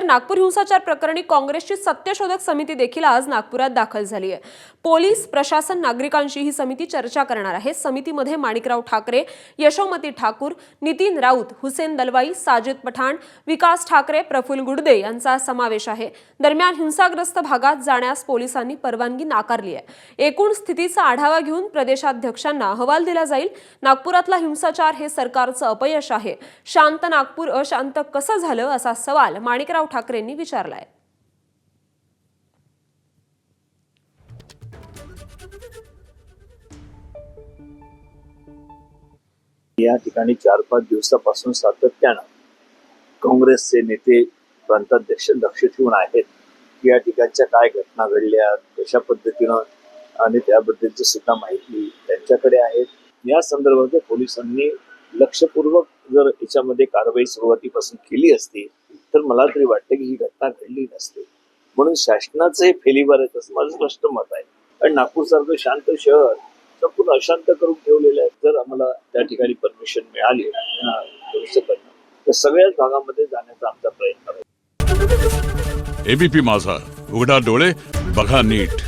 नागपूर हिंसाचार प्रकरणी काँग्रेसची सत्यशोधक समिती देखील आज नागपुरात दाखल झाली आहे। पोलीस प्रशासन नागरिकांशी ही समिती चर्चा करणार आहे। समितीमध्ये माणिकराव ठाकरे, यशोमती ठाकूर, नितीन राऊत, हुसेन दलवाई, साजिद पठाण, विकास ठाकरे, प्रफुल्ल गुडदे यांचा समावेश आहे। दरम्यान हिंसाग्रस्त भागात जाण्यास पोलिसांनी परवानगी नाकारली आहे। एकूण स्थितीचा आढावा घेऊन प्रदेशाध्यक्षांना अहवाल दिला जाईल। नागपुरातला हिंसाचार हे सरकारचं अपयश आहे। शांत नागपूर अशांत कसं झालं असा सवाल माणिकराव ठाकरेंनी विचारलाय। या ठिकाणी 4-5 दिवसापासून सातत्यानं काँग्रेसचे नेते प्रांताध्यक्ष लक्ष ठेवून आहेत की या ठिकाणच्या काय घटना घडल्या, कशा पद्धतीनं आणि त्याबद्दलची सुद्धा माहिती त्यांच्याकडे आहे। या संदर्भात पोलिसांनी लक्षपूर्वक जर याच्यामध्ये कारवाई सुरुवातीपासून केली असती तर मला तरी वाटतं की ही घटना घडली नसते। म्हणून शासनाचं हे फेलीवर आहे असं माझं स्पष्ट मत आहे। आणि नागपूर सारखं शांत शहर संपूर्ण अशांत करून ठेवलेलं आहे। जर आम्हाला त्या ठिकाणी परमिशन मिळाली दुरुस्त करणं तर सगळ्याच भागामध्ये जाण्याचा आमचा प्रयत्न आहे। एबीपी माझा, उघडा डोळे बघा नीट।